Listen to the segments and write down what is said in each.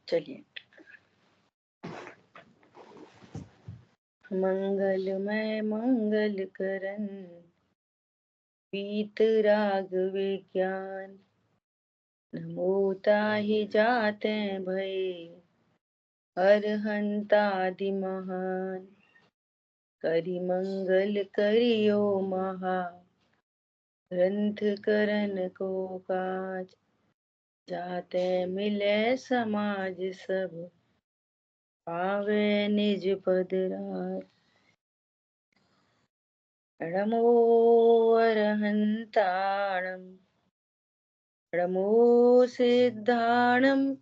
चलिए। मंगलमय मंगल करन पीत राग विज्ञान, नमो ताहि जाते भय अरहंतादि महान। करि मंगल करियो महा, ग्रंथ करन को काज। जाते मिले समाज सब, पावे निज पद राज। नमो अरहंताणं, नमो सिद्धाणं,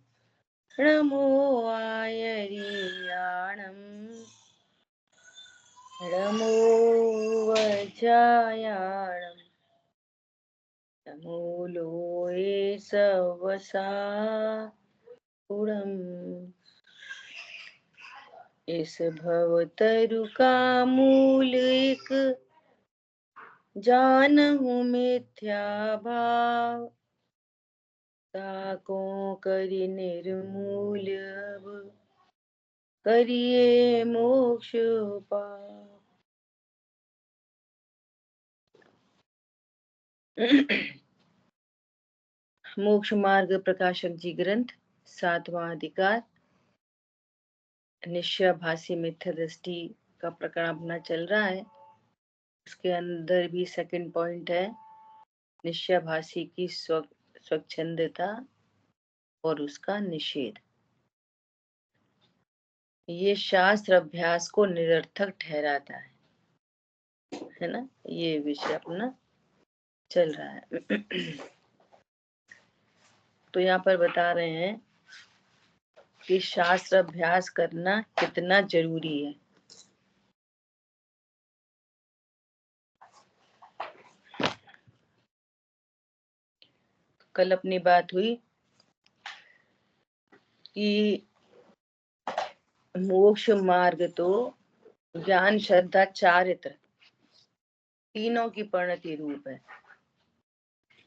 नमो आयर्याणं, नमो वज्रायाणं, नमो लोये सवसापुरम्। इस भवतरु का मूल एक, जानहु मिथ्या भाव। ताको करि निर्मूल अब, करिए मोक्ष पाव। मोक्ष मार्ग प्रकाशक जी ग्रंथ, 7वां अधिकार, निश्चयाभासी मिथ्या दृष्टि का प्रकरण अपना चल रहा है। उसके अंदर भी सेकंड पॉइंट है निश्चयाभासी की स्वच्छंदता और उसका निषेध। ये शास्त्र अभ्यास को निरर्थक ठहराता है ना। ये विषय अपना चल रहा है। तो यहाँ पर बता रहे हैं कि शास्त्र अभ्यास करना कितना जरूरी है। कल अपनी बात हुई कि मोक्ष मार्ग तो ज्ञान श्रद्धा चारित्र तीनों की परिणति रूप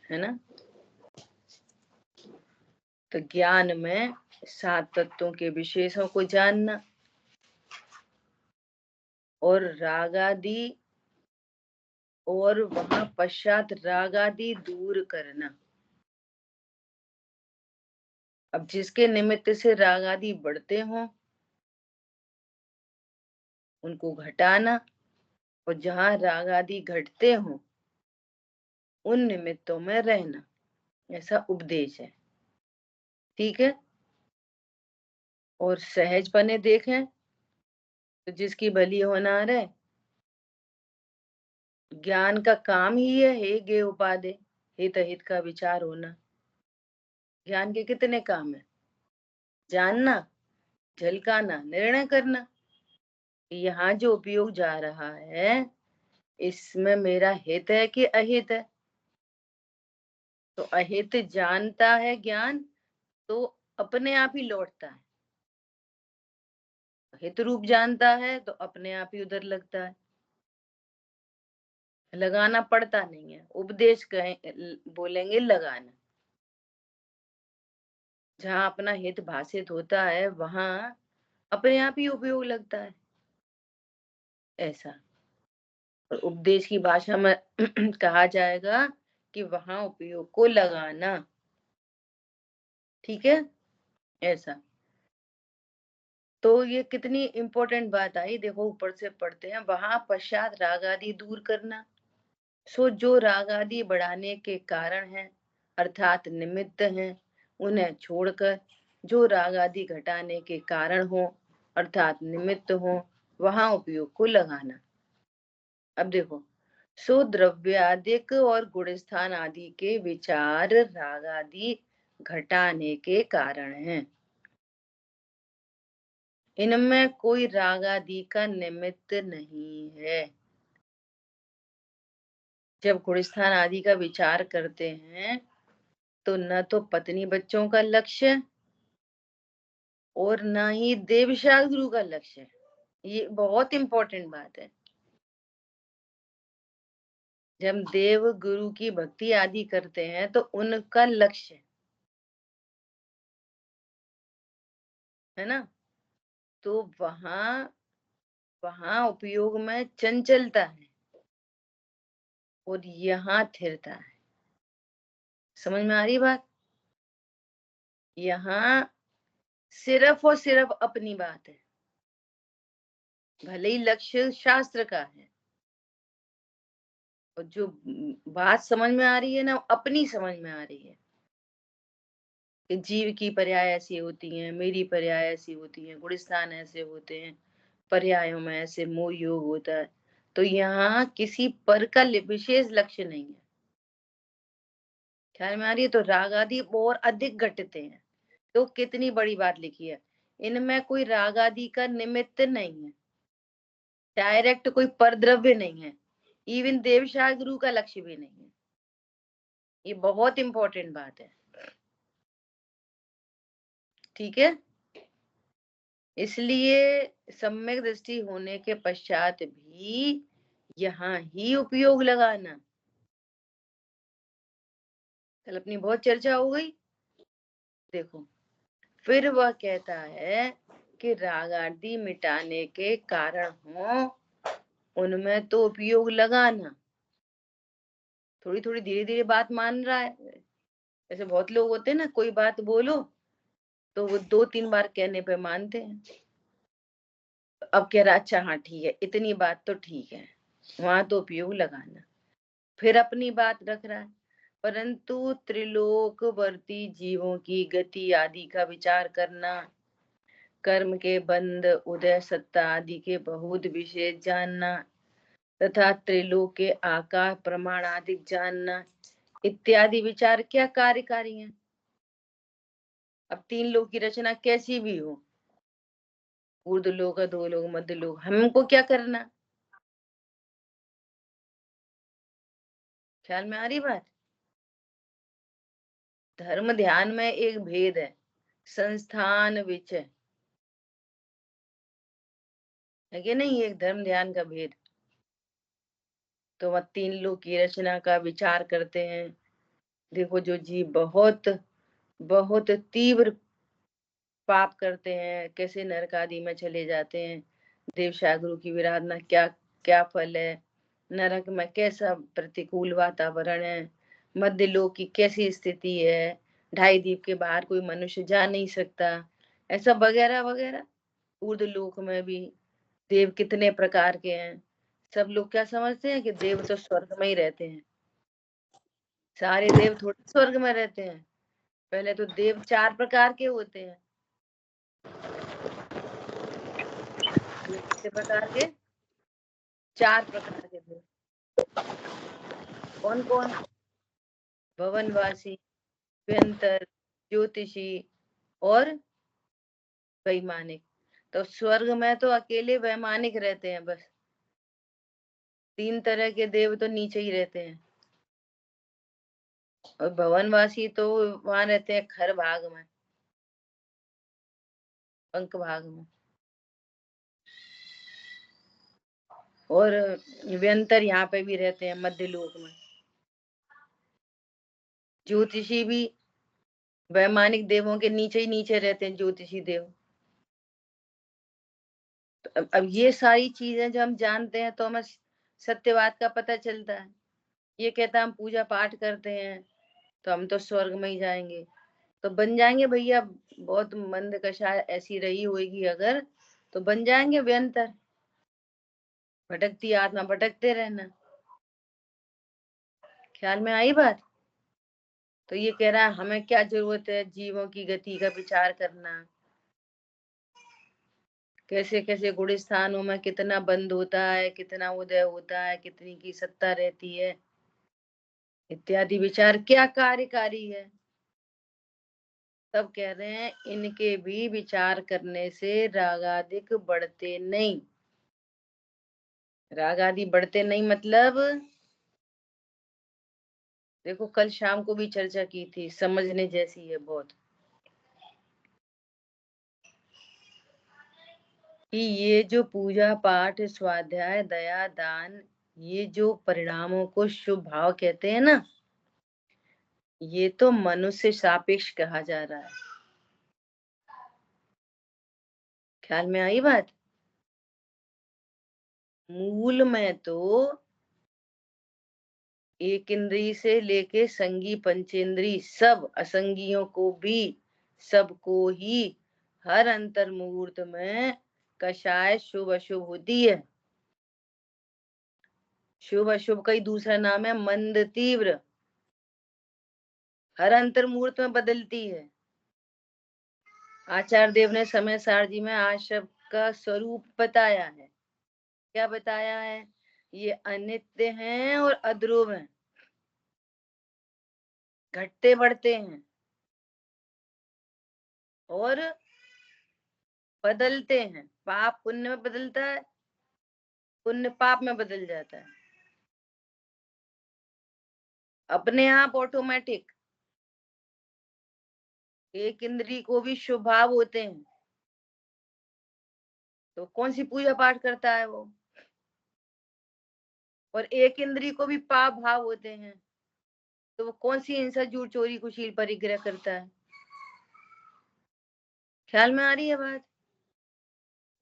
है ना। तो ज्ञान में 7 तत्वों के विशेषों को जानना और रागादि, और वहां पश्चात रागादि दूर करना। अब जिसके निमित्त से रागादि बढ़ते हों उनको घटाना, और जहां रागादि घटते हों उन निमित्तों में रहना, ऐसा उपदेश है। ठीक है। और सहज पने देखें तो जिसकी भली होना रहे, ज्ञान का काम ही है हे गे उपादे, हित अहित का विचार होना। ज्ञान के कितने काम है? जानना, झलकाना, निर्णय करना। यहाँ जो उपयोग जा रहा है इसमें मेरा हित है कि अहित है। तो अहित जानता है ज्ञान तो अपने आप ही लौटता है, हित रूप जानता है तो अपने आप ही उधर लगता है, लगाना पड़ता नहीं है। उपदेश कहें बोलेंगे लगाना। जहां अपना हित भाषित होता है वहां अपने आप ही उपयोग लगता है, ऐसा। और उपदेश की भाषा में कहा जाएगा कि वहां उपयोग को लगाना। ठीक है, ऐसा। तो ये कितनी इंपॉर्टेंट बात आई, देखो ऊपर से पढ़ते हैं। वहां पश्चात राग आदि दूर करना। सो जो राग आदि बढ़ाने के कारण है अर्थात निमित्त हैं, उन्हें छोड़कर जो राग आदि घटाने के कारण हो अर्थात निमित्त हो वहां उपयोग को लगाना। अब देखो, सो द्रव्यादिक और गुणस्थान आदि के विचार राग आदि घटाने के कारण हैं। इनमें कोई राग आदि का निमित्त नहीं है। जब गुणस्थान आदि का विचार करते हैं तो न तो पत्नी बच्चों का लक्ष्य और न ही देव गुरु का लक्ष्य। ये बहुत इंपॉर्टेंट बात है। जब देव गुरु की भक्ति आदि करते हैं तो उनका लक्ष्य है ना? तो वहां वहां उपयोग में चंचलता है और यहाँ स्थिरता है। समझ में आ रही बात? यहाँ सिर्फ और सिर्फ अपनी बात है, भले ही लक्ष्य शास्त्र का है, और जो बात समझ में आ रही है ना, अपनी समझ में आ रही है कि जीव की पर्याय ऐसी होती हैं, मेरी पर्याय ऐसी होती हैं, गुणस्थान ऐसे होते हैं, पर्यायों में ऐसे मोह योग होता है। तो यहाँ किसी पर का विशेष लक्ष्य नहीं है। ख्याल में आ रही है? तो राग आदि और अधिक घटते हैं। तो कितनी बड़ी बात लिखी है, इनमें कोई राग आदि का निमित्त नहीं है, डायरेक्ट कोई परद्रव्य नहीं है, इवन देवशाह गुरु का लक्ष्य भी नहीं है। ये बहुत इंपॉर्टेंट बात है, ठीक है? इसलिए सम्यक दृष्टि होने के पश्चात भी यहाँ ही उपयोग लगाना। कल अपनी बहुत चर्चा हो गई। देखो, फिर वह कहता है कि राग आदि मिटाने के कारण हो, उनमें तो उपयोग लगाना। थोड़ी थोड़ी धीरे धीरे बात मान रहा है। ऐसे बहुत लोग होते हैं ना, कोई बात बोलो तो वो 2-3 बार कहने पे मानते हैं। अब कह रहा अच्छा हाँ ठीक है, इतनी बात तो ठीक है, वहां तो उपयोग लगाना। फिर अपनी बात रख रहा है, परंतु त्रिलोकवर्ती जीवों की गति आदि का विचार करना, कर्म के बंध उदय सत्ता आदि के बहुत विशेष जानना, तथा त्रिलोक के आकार प्रमाण आदि जानना इत्यादि विचार क्या कार्यकारी हैं। अब 3 लोक की रचना कैसी भी हो, ऊर्ध लोक, अधो लोक, मध्य लोक, हमको क्या करना? ख्याल में आ रही बात? धर्म ध्यान में एक भेद है, संस्थान विचय है कि नहीं, एक धर्म ध्यान का भेद। तो वह 3 लोक की रचना का विचार करते हैं। देखो, जो जीव बहुत बहुत तीव्र पाप करते हैं, कैसे नरक आदि में चले जाते हैं, देव शागुरु की विराधना क्या क्या फल है, नरक में कैसा प्रतिकूल वातावरण है, मध्य लोक की कैसी स्थिति है, 2.5 दीप के बाहर कोई मनुष्य जा नहीं सकता, ऐसा वगैरह वगैरह। ऊर्ध्व लोक में भी देव कितने प्रकार के हैं। सब लोग क्या समझते हैं कि देव तो स्वर्ग में ही रहते हैं। सारे देव थोड़े स्वर्ग में रहते हैं। पहले तो देव 4 प्रकार के होते हैं। कितने प्रकार के? 4 प्रकार के देव। कौन कौन? भवनवासी, व्यंतर, ज्योतिषी और वैमानिक। तो स्वर्ग में तो अकेले वैमानिक रहते हैं बस। 3 तरह के देव तो नीचे ही रहते हैं। और भवनवासी तो वहां रहते हैं खर भाग में, पंख भाग में। और व्यंतर यहाँ पे भी रहते हैं मध्य लोक में। ज्योतिषी भी वैमानिक देवों के नीचे ही नीचे रहते हैं, ज्योतिषी देव। तो अब ये सारी चीजें जब हम जानते हैं तो हमें सत्यवाद का पता चलता है। ये कहता है हम पूजा पाठ करते हैं तो हम तो स्वर्ग में ही जाएंगे, तो बन जाएंगे भैया, बहुत मंद कषा ऐसी रही होगी अगर, तो बन जाएंगे व्यंतर, भटकती आत्मा, भटकते रहना। ख्याल में आई बात? तो ये कह रहा है हमें क्या जरूरत है जीवों की गति का विचार करना, कैसे कैसे गुण स्थानों में कितना बंद होता है, कितना उदय होता है, कितनी की सत्ता रहती है, इत्यादि विचार क्या कार्यकारी है। तब कह रहे हैं इनके भी विचार करने से रागादिक बढ़ते नहीं। राग आदि बढ़ते नहीं मतलब, देखो कल शाम को भी चर्चा की थी, समझने जैसी है बहुत, कि ये जो पूजा पाठ स्वाध्याय दया दान, ये जो परिणामों को शुभ भाव कहते हैं ना, ये तो मनुष्य सापेक्ष कहा जा रहा है। ख्याल में आई बात? मूल में तो एक इंद्री से लेके संगी पंचेंद्री सब असंगियों को भी सबको ही हर अंतर मुहूर्त में कषाय शुभ अशुभ होती है। शुभ अशुभ का ही दूसरा नाम है मंद तीव्र, हर अंतर मुहूर्त में बदलती है। आचार्य देव ने समय सारजी में आशब का स्वरूप बताया है। क्या बताया है? ये अनित्य हैं और अध्रुव हैं, घटते बढ़ते हैं और बदलते हैं। पाप पुण्य में बदलता है, पुण्य पाप में बदल जाता है अपने आप ऑटोमेटिक। एक इंद्री को भी शुभ भाव होते हैं, तो कौन सी पूजा पाठ करता है वो? और एक इंद्री को भी पाप भाव होते हैं, तो वो कौन सी हिंसा झूठ चोरी कुशील परिग्रह करता है? ख्याल में आ रही है बात?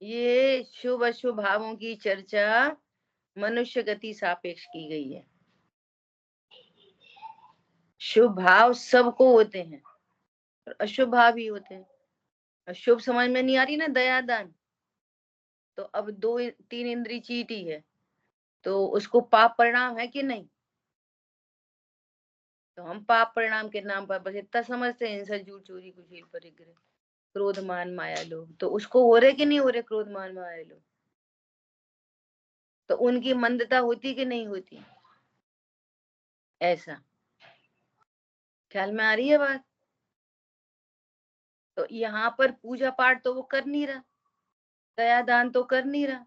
ये शुभ अशुभ भावों की चर्चा मनुष्य गति सापेक्ष की गई है। शुभ भाव सबको होते हैं और अशुभ भाव भी होते हैं। अशुभ समझ में नहीं आ रही ना, दया दान, तो अब दो तीन इंद्री चीटी है, तो उसको पाप परिणाम है कि नहीं? तो हम पाप परिणाम के नाम पर बस इतना समझते हैं, हिंसा झूठ चोरी कुशील परिग्रह क्रोध मान माया लोभ, तो उसको हो रहे कि नहीं हो रहे क्रोध मान माया लोभ? तो उनकी मंदता होती कि नहीं होती? ऐसा ख्याल में आ रही है बात? तो यहाँ पर पूजा पाठ तो वो कर नहीं रहा, दया दान तो कर नहीं रहा,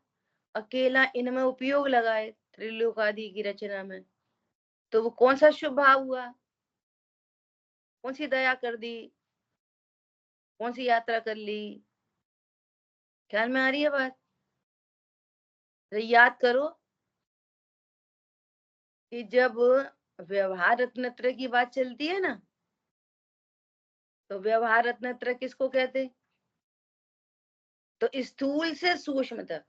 अकेला इनमें उपयोग लगाए त्रिलोक आदि की रचना में, तो वो कौन सा शुभ भाव हुआ? कौन सी दया कर दी? कौन सी यात्रा कर ली? ख्याल में आ रही है बात? तो याद करो कि जब व्यवहार रत्नत्र की बात चलती है ना, तो व्यवहार रत्नत्र किसको कहते? तो स्थूल से सूक्ष्म तक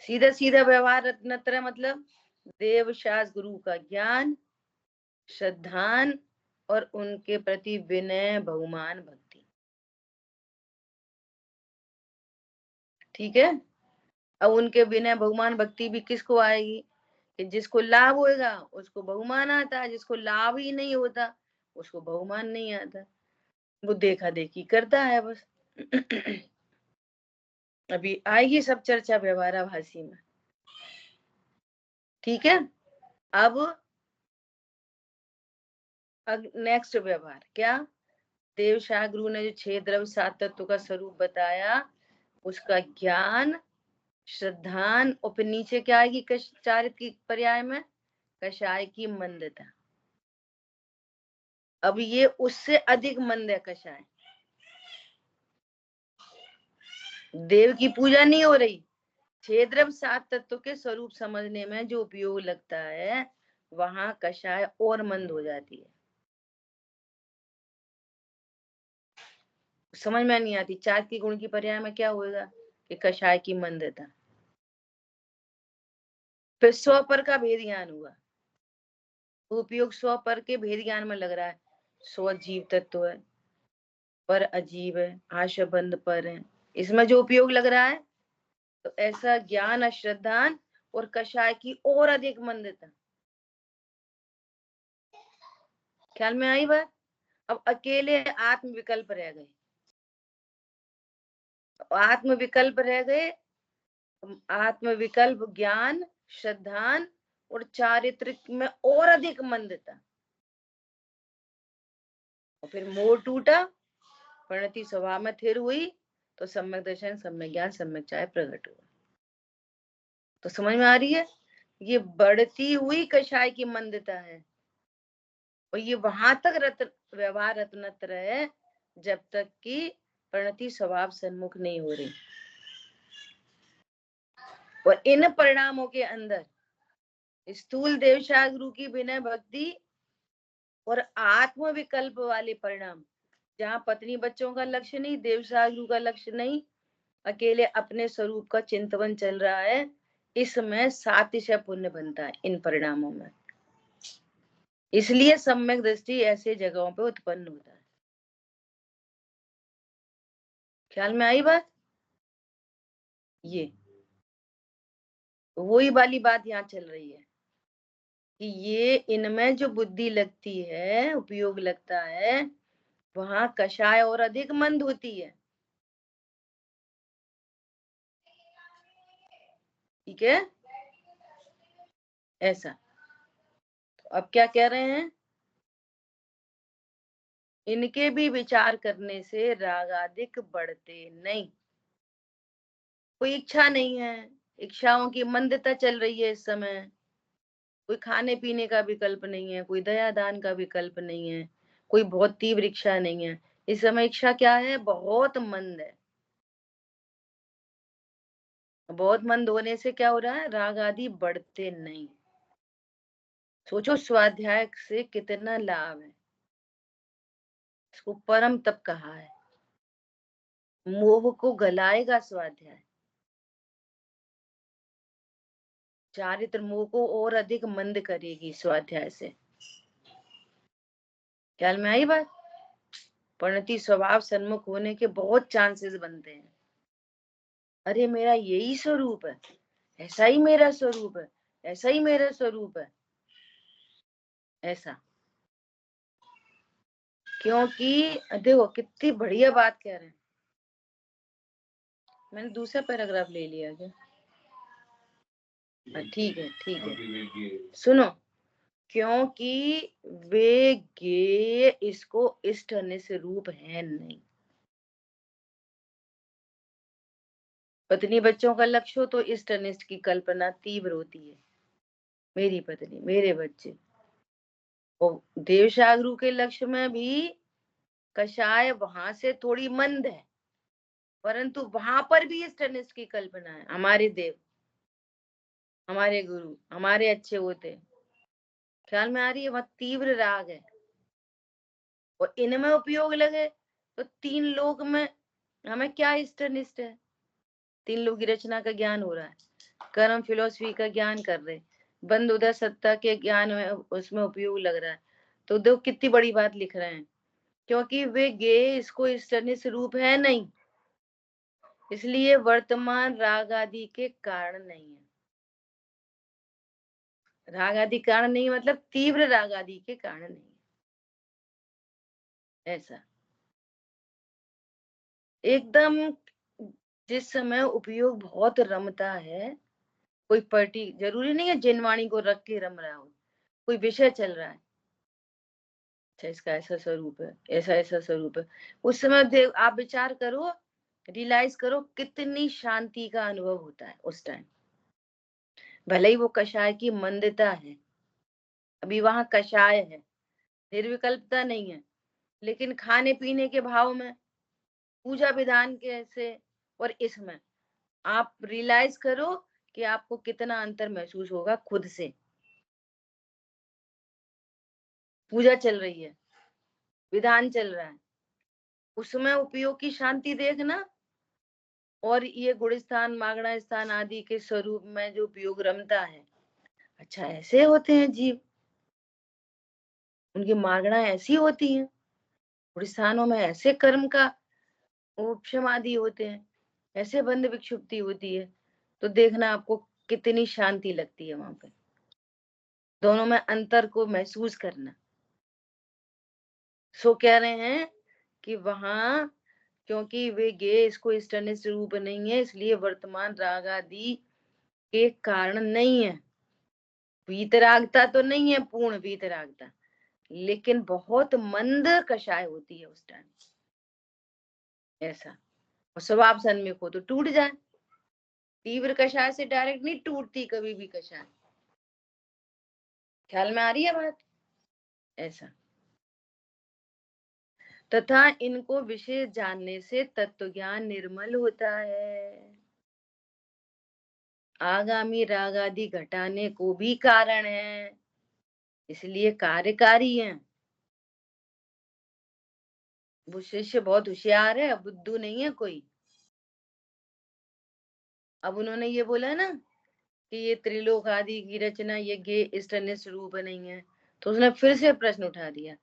सीधा सीधा व्यवहार रत्नत्र मतलब देव शास्त्र गुरु का ज्ञान, श्रद्धान और उनके प्रति विनय बहुमान भक्ति। ठीक है? अब उनके विनय बहुमान भक्ति भी किसको आएगी? कि जिसको लाभ होगा उसको बहुमान आता है, जिसको लाभ ही नहीं होता उसको बहुमान नहीं आता, वो देखा देखी करता है बस। अभी आएगी सब चर्चा व्यवहाराभासी में। ठीक है? अब नेक्स्ट व्यवहार क्या? देव शाह गुरु ने जो 6 द्रव्य 7 तत्व का स्वरूप बताया, उसका ज्ञान, श्रद्धान और फिर नीचे क्या आएगी चारित्र की पर्याय में? कषाय की मंदता। अब ये उससे अधिक मंद है कषाय। देव की पूजा नहीं हो रही, 6 द्रव्य 7 तत्व के स्वरूप समझने में जो उपयोग लगता है, वहां कषाय और मंद हो जाती है। समझ में नहीं आती। 4 की गुण की पर्याय में क्या होगा कि कषाय की मंदता। फिर स्व पर का भेद ज्ञान हुआ, उपयोग स्व पर के भेद ज्ञान में लग रहा है। स्व जीव तत्व है, पर अजीब है, आशबंध पर है, इसमें जो उपयोग लग रहा है, तो ऐसा ज्ञान अश्रद्धान और कषाय की और अधिक मंदता। ख्याल में आई बात? अब अकेले आत्म विकल्प रह गए, आत्म विकल्प रह गए, आत्म विकल्प ज्ञान श्रद्धान और चारित्रिक में और अधिक मंदता, और फिर मोह टूटा, परिणति स्वभाव में थिर हुई, तो सम्यक दर्शन सम्यक ज्ञान सम्यक चाय प्रकट हुआ। तो समझ में आ रही है? ये बढ़ती हुई कषाय की मंदता है, और ये वहां तक व्यवहार रत्नत्र है जब तक कि परिणति स्वभाव सन्मुख नहीं हो रही। और इन परिणामों के अंदर स्थूल देवशाह गुरु की विनय भक्ति और आत्म विकल्प वाले परिणाम जहाँ पत्नी बच्चों का लक्ष्य नहीं, देव सागरू का लक्ष्य नहीं, अकेले अपने स्वरूप का चिंतन चल रहा है, इसमें सातिशय पुण्य बनता है इन परिणामों में। इसलिए सम्यक दृष्टि ऐसे जगहों पे उत्पन्न होता है। ख्याल में आई बात? ये वही वाली बात यहाँ चल रही है कि ये इनमें जो बुद्धि लगती है, उपयोग लगता है, वहां कषाय और अधिक मंद होती है। ठीक है, ऐसा। तो अब क्या कह रहे हैं, इनके भी विचार करने से रागादिक बढ़ते नहीं। कोई इच्छा नहीं है, इच्छाओं की मंदता चल रही है इस समय, कोई खाने पीने का विकल्प नहीं है, कोई दया दान का विकल्प नहीं है, कोई बहुत तीव्र इच्छा नहीं है। इस समय इच्छा क्या है, बहुत मंद है। बहुत मंद होने से क्या हो रहा है, राग आदि बढ़ते नहीं। सोचो स्वाध्याय से कितना लाभ है। इसको परम तप कहा है। मोह को गलाएगा स्वाध्याय, चारित्र मोह को और अधिक मंद करेगी स्वाध्याय से। ख्याल में आई बात? परिणति स्वभाव सन्मुख होने के बहुत चांसेस बनते हैं। अरे मेरा यही स्वरूप है, ऐसा ही मेरा स्वरूप है, ऐसा ही मेरा स्वरूप है, ऐसा। क्योंकि देखो कितनी बढ़िया बात कह रहे हैं। मैंने दूसरा पैराग्राफ ले लिया क्या? ठीक है, ठीक है, सुनो। क्योंकि वे ज्ञेय इसको इष्ट निष्ठ रूप है नहीं। पत्नी बच्चों का लक्ष्य हो तो इष्ट अनिष्ट की कल्पना तीव्र होती है, मेरी पत्नी, मेरे बच्चे। और देवशागुरु के लक्ष्य में भी कषाय वहां से थोड़ी मंद है, परंतु वहां पर भी इष्ट अनिष्ट की कल्पना है। हमारे देव, हमारे गुरु, हमारे अच्छे होते। ख्याल में आ रही है? वह तीव्र राग है और इनमें उपयोग लगे तो तीन लोक में हमें क्या इष्ट अनिष्ट है। तीन लोक की रचना का ज्ञान हो रहा है, कर्म फिलोसफी का ज्ञान कर रहे, बंद उदय सत्ता के ज्ञान में उसमें उपयोग लग रहा है। तो देखो कितनी बड़ी बात लिख रहे हैं। क्योंकि वे गे इसको इष्ट अनिष्ट रूप है नहीं, इसलिए वर्तमान राग आदि के कारण नहीं है। राग आदि कारण नहीं मतलब तीव्र राग आदि के कारण नहीं, ऐसा। एकदम जिस समय उपयोग बहुत रमता है, कोई पर्टी जरूरी नहीं है जिनवाणी को रख के रम रहा हो, कोई विषय चल रहा है, अच्छा इसका ऐसा स्वरूप है, ऐसा ऐसा स्वरूप है, उस समय देव आप विचार करो, रियलाइज करो कितनी शांति का अनुभव होता है उस टाइम। भले ही वो कषाय की मंदता है, अभी वहां कषाय है, निर्विकल्पता नहीं है, लेकिन खाने पीने के भाव में, पूजा विधान के से और इसमें आप रियलाइज करो कि आपको कितना अंतर महसूस होगा खुद से। पूजा चल रही है, विधान चल रहा है, उसमें उपयोग की शांति देखना, और ये गुण स्थान मागणा स्थान आदि के स्वरूप में जो उपयोग रमता है, अच्छा ऐसे होते हैं जीव, उनकी मागणा ऐसी होती है, गुण स्थानों में ऐसे कर्म का उपशम आदि होते हैं, ऐसे बंध विक्षुप्ति होती है। तो देखना आपको कितनी शांति लगती है वहां पे, दोनों में अंतर को महसूस करना। सो कह रहे हैं कि वहां क्योंकि वे गे इसको इष्ट अनिष्ट रूप नहीं है, इसलिए वर्तमान राग आदि के कारण नहीं है। वीतरागता तो नहीं है, पूर्ण वीतरागता, लेकिन बहुत मंद कषाय होती है उस टाइम, ऐसा। और स्वभाव सन्मुख हो तो टूट जाए, तीव्र कषाय से डायरेक्ट नहीं टूटती कभी भी कषाय। ख्याल में आ रही है बात? ऐसा। तथा इनको विषय जानने से तत्व ज्ञान निर्मल होता है, आगामी राग आदि घटाने को भी कारण है, इसलिए कार्यकारी है। वो शिष्य बहुत होशियार है, बुद्धू नहीं है कोई। अब उन्होंने ये बोला ना कि ये त्रिलोक आदि की रचना ये गे इष्टनिष्ठ रूप नहीं है, तो उसने फिर से प्रश्न उठा दिया,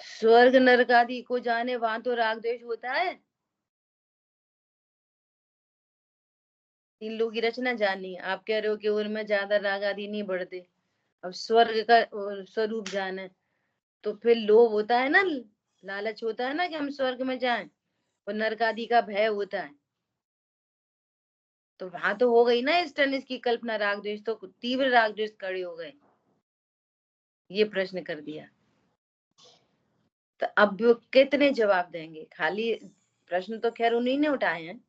स्वर्ग नरक आदि को जाने वहां तो राग द्वेष होता है? तीन लोग की रचना जाननी है, आप कह रहे हो कि उनमें ज्यादा राग आदि नहीं बढ़ते। अब स्वर्ग का स्वरूप जाने तो फिर लोभ होता है ना, लालच होता है ना कि हम स्वर्ग में जाएं, और नरक आदि का भय होता है। तो वहां तो हो गई ना इस टनिस की कल्पना, राग द्वेष, तो तीव्र राग द्वेष खड़े हो गए। ये प्रश्न कर दिया, तो अब कितने जवाब देंगे? खाली प्रश्न तो खैर उन्हीं ने उठाए हैं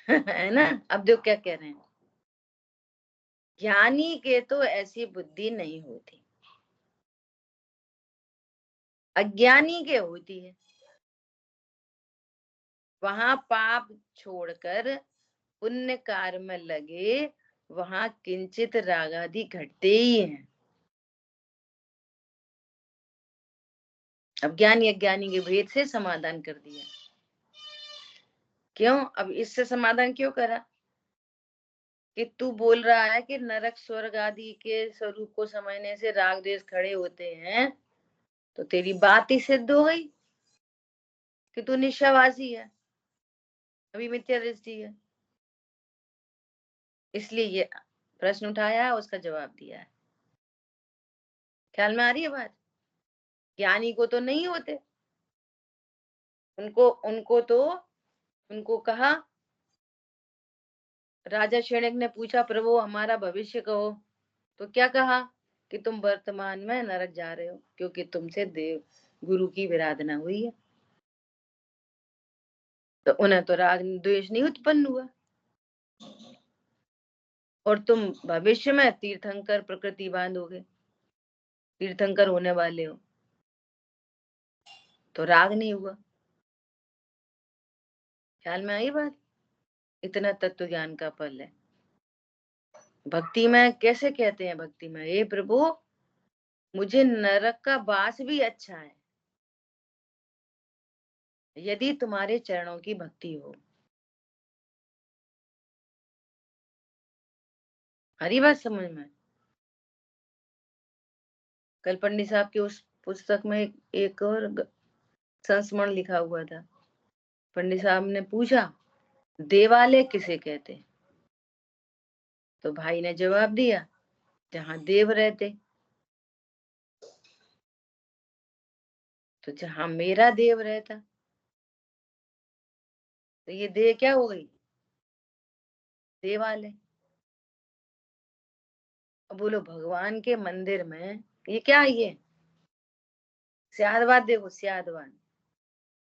है ना। अब देखो क्या कह रहे हैं, ज्ञानी के तो ऐसी बुद्धि नहीं होती, अज्ञानी के होती है। वहां पाप छोड़कर पुण्य कार्य में लगे, वहां किंचित रागादि घटते ही हैं। अब ज्ञानी अज्ञानी के भेद से समाधान कर दिया। क्यों? अब इससे समाधान क्यों करा कि तू बोल रहा है कि नरक स्वर्ग आदि के स्वरूप को समझने से राग द्वेष खड़े होते हैं, तो तेरी बात ही सिद्ध हो गई कि तू निशावासी है, अभी मिथ्या दृष्टि है। इसलिए ये प्रश्न उठाया है, उसका जवाब दिया है। ख्याल में आ रही है बात? ज्ञानी को तो नहीं होते, उनको उनको तो उनको कहा, राजा शनक ने पूछा, प्रभु हमारा भविष्य कहो। तो क्या कहा कि तुम वर्तमान में नरक जा रहे हो, क्योंकि तुमसे देव गुरु की विराधना हुई है। तो उन्हें तो राग द्वेष नहीं उत्पन्न हुआ, और तुम भविष्य में तीर्थंकर प्रकृति बांधोगे, तीर्थंकर होने वाले हो, तो राग नहीं हुआ। ख्याल में आई बात? इतना तत्व ज्ञान का फल है। भक्ति में कैसे कहते हैं, भक्ति में, हे प्रभु मुझे नरक का वास भी अच्छा है, यदि तुम्हारे चरणों की भक्ति हो। हरी बात समझ में? कल पंडित साहब के उस पुस्तक में एक और संस्मरण लिखा हुआ था। पंडित साहब ने पूछा, देवालय किसे कहते? तो भाई ने जवाब दिया, जहां देव रहते। तो जहां मेरा देव रहता, तो ये देह क्या हो गई? देवालय। अब बोलो भगवान के मंदिर में ये क्या है? ये स्यादवाद, देखो स्यादवाद।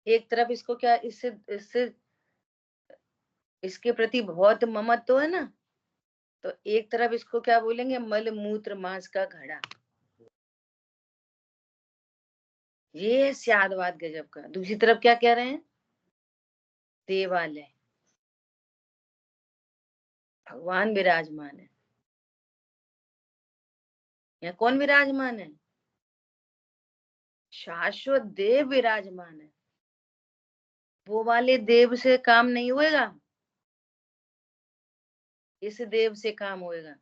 एक तरफ इसको क्या, इससे इससे इसके प्रति बहुत ममत्व है ना, तो एक तरफ इसको क्या बोलेंगे, मल मूत्र मांस का घड़ा। ये स्यादवाद गजब का। दूसरी तरफ क्या कह रहे हैं? देवालय, भगवान विराजमान है। यहाँ कौन विराजमान है? शाश्वत देव विराजमान है। वो वाले देव से काम नहीं होएगा, इस देव से काम होएगा।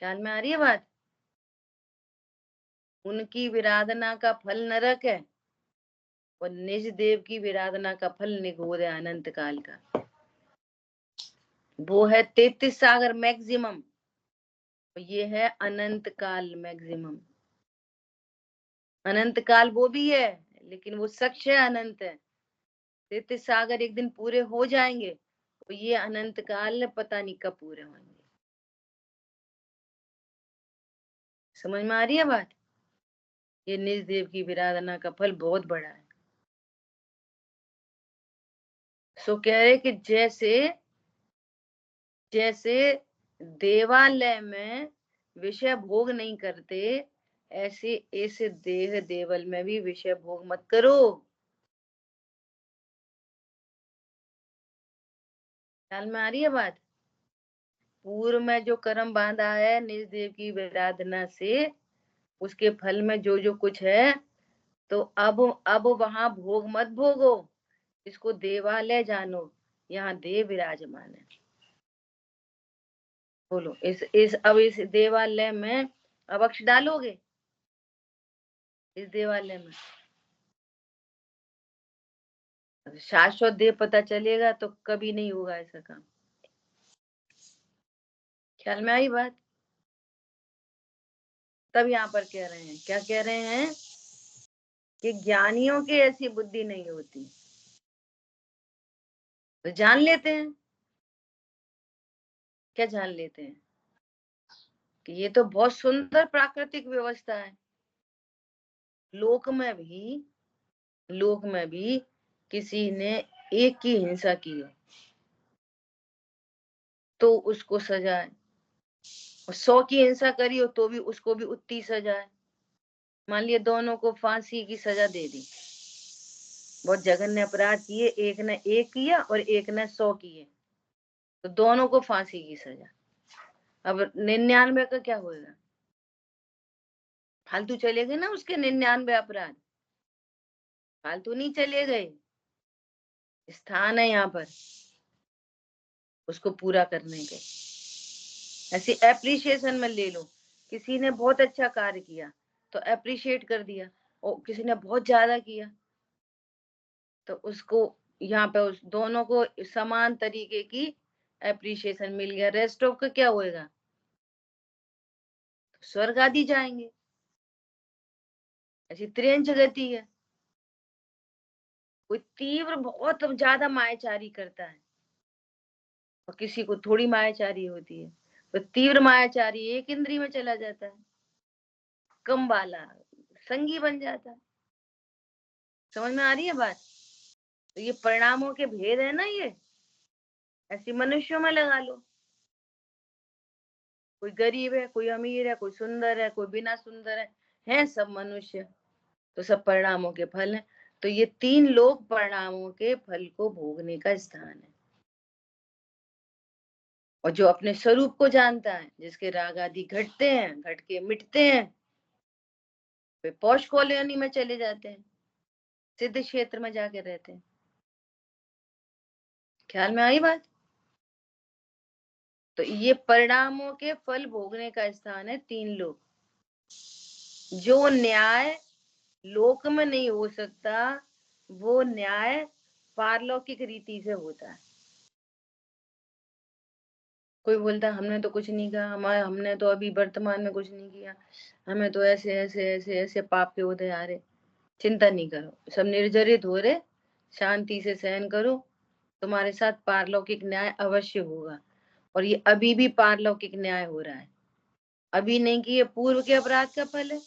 ख्याल में आ रही है बात? उनकी विराधना का फल नरक है, और निज देव की विराधना का फल निगोद है अनंत काल का। वो है 33 सागर मैक्सिमम, ये है अनंत काल मैक्सिमम। अनंत काल वो भी है, लेकिन वो सच है, अनंत है। 33 सागर एक दिन पूरे हो जाएंगे, तो ये अनंत काल पता नहीं कब पूरे होंगे। समझ में आ रही है बात? ये निज देव की विराधना का फल बहुत बड़ा है। सो कह रहे कि जैसे जैसे देवालय में विषय भोग नहीं करते, ऐसे इस देह देवल में भी विषय भोग मत करो। ख्याल में आ रही है बात? पूर्व में जो कर्म बांधा है निज देव की विराधना से, उसके फल में जो जो कुछ है, तो अब वहां भोग मत भोगो, इसको देवालय जानो, यहाँ देव विराजमान है। बोलो, इस देवालय में अवक्ष डालोगे? इस देवालय में शाश्वत देव पता चलेगा तो कभी नहीं होगा ऐसा काम। ख्याल में आई बात? तब यहाँ पर कह रहे हैं, क्या कह रहे हैं कि ज्ञानियों की ऐसी बुद्धि नहीं होती, तो जान लेते हैं। क्या जान लेते हैं? कि ये तो बहुत सुंदर प्राकृतिक व्यवस्था है। लोक में भी किसी ने एक की हिंसा की हो तो उसको सजा है, और 100 की हिंसा करी हो तो भी उसको भी उतनी सजा है। मान लिया दोनों को फांसी की सजा दे दी, बहुत जघन्य अपराध किए, एक ने 1 किया और एक ने 100 किए, तो दोनों को फांसी की सजा। अब 99 का क्या होगा? फालतू चले गए ना उसके 99 अपराध, फालतू नहीं चले गए। स्थान है यहाँ पर उसको पूरा करने के। ऐसे एप्रिसिएशन में ले लो, किसी ने बहुत अच्छा कार्य किया तो एप्रिशिएट कर दिया, और किसी ने बहुत ज्यादा किया तो उसको यहाँ पे उस दोनों को समान तरीके की एप्रिसिएशन मिल गया। रेस्ट ऑफ का क्या होएगा? स्वर्ग आदि जाएंगे। ऐसी त्रिंच गति है। कोई तीव्र बहुत ज्यादा मायाचारी करता है और किसी को थोड़ी मायाचारी होती है, तो तीव्र मायाचारी एक इंद्री में चला जाता है, कम वाला संगी बन जाता है। समझ में आ रही है बात? तो ये परिणामों के भेद है ना, ये ऐसी मनुष्यों में लगा लो। कोई गरीब है, कोई अमीर है, कोई सुंदर है, कोई बिना सुंदर है सब मनुष्य, तो सब परिणामों के फल हैं। तो ये 3 लोग परिणामों के फल को भोगने का स्थान है। और जो अपने स्वरूप को जानता है, जिसके राग आदि घटते हैं, घट के मिटते हैं, वे पौष कॉलोनी में चले जाते हैं, सिद्ध क्षेत्र में जाके रहते हैं। ख्याल में आई बात? तो ये परिणामों के फल भोगने का स्थान है 3 लोग। जो न्याय लोक में नहीं हो सकता, वो न्याय पारलौकिक रीति से होता है। कोई बोलता है हमने तो कुछ नहीं कहा, हमने तो अभी वर्तमान में कुछ नहीं किया, हमें तो ऐसे ऐसे ऐसे ऐसे पाप के उदय आ रहे। चिंता नहीं करो, सब निर्जरित हो रहे, शांति से सहन करो, तुम्हारे साथ पारलौकिक न्याय अवश्य होगा। और ये अभी भी पारलौकिक न्याय हो रहा है, अभी नहीं कि ये पूर्व के अपराध का फल है।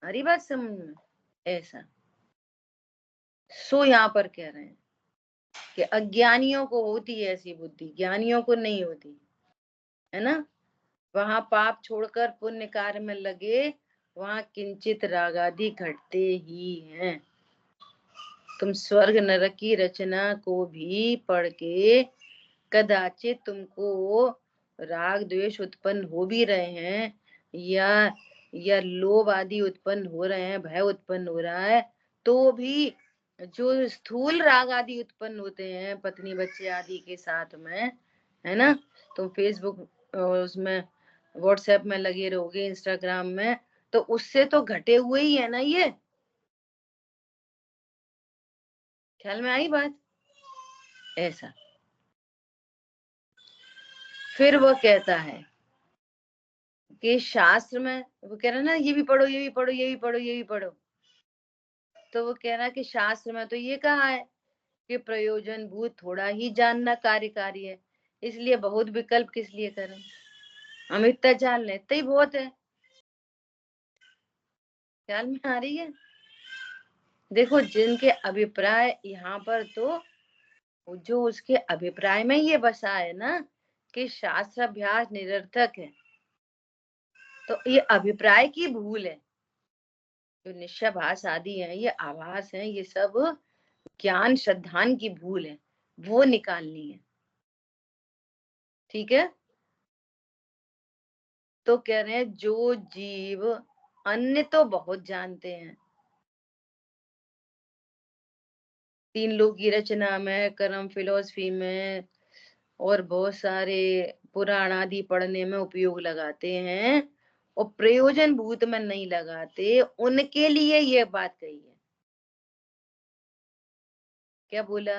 हरी बात समझ में? ऐसा सो यहाँ पर कह रहे हैं कि अज्ञानियों को होती है ऐसी बुद्धि, ज्ञानियों को नहीं होती है ना। वहां पाप छोड़कर पुण्य कार्य में लगे, वहां किंचित राग आदि घटते ही हैं। तुम स्वर्ग नरक की रचना को भी पढ़ के कदाचित तुमको राग द्वेष उत्पन्न हो भी रहे हैं, या लोभ आदि उत्पन्न हो रहे हैं, भय उत्पन्न हो रहा है, तो भी जो स्थूल राग आदि उत्पन्न होते हैं पत्नी बच्चे आदि के साथ में, है ना, तुम फेसबुक उसमें व्हाट्सएप में लगे रहोगे, इंस्टाग्राम में, तो उससे तो घटे हुए ही है ना ये। ख्याल में आई बात? ऐसा फिर वो कहता है कि शास्त्र में वो कह रहा है ना, ये भी पढ़ो, ये भी पढ़ो, ये भी पढ़ो, ये भी पढ़ो, तो वो कह रहा है कि शास्त्र में तो ये कहा है कि प्रयोजन भूत थोड़ा ही जानना कार्यकारी है, इसलिए बहुत विकल्प किस लिए करें, हम इतना जान ले इतना ही बहुत है। ख्याल में आ रही है? देखो, जिनके अभिप्राय यहाँ पर तो जो उसके अभिप्राय में ये बसा है ना कि शास्त्र अभ्यास निरर्थक है, तो ये अभिप्राय की भूल है। जो निश्चयाभास आदि है, ये आभास है, ये सब ज्ञान श्रद्धान की भूल है, वो निकालनी है। ठीक है? तो कह रहे हैं जो जीव अन्य तो बहुत जानते हैं। 3 लोक की रचना में, कर्म फिलॉसफी में और बहुत सारे पुराण आदि पढ़ने में उपयोग लगाते हैं, और प्रयोजन भूत में नहीं लगाते, उनके लिए ये बात कही है। क्या बोला?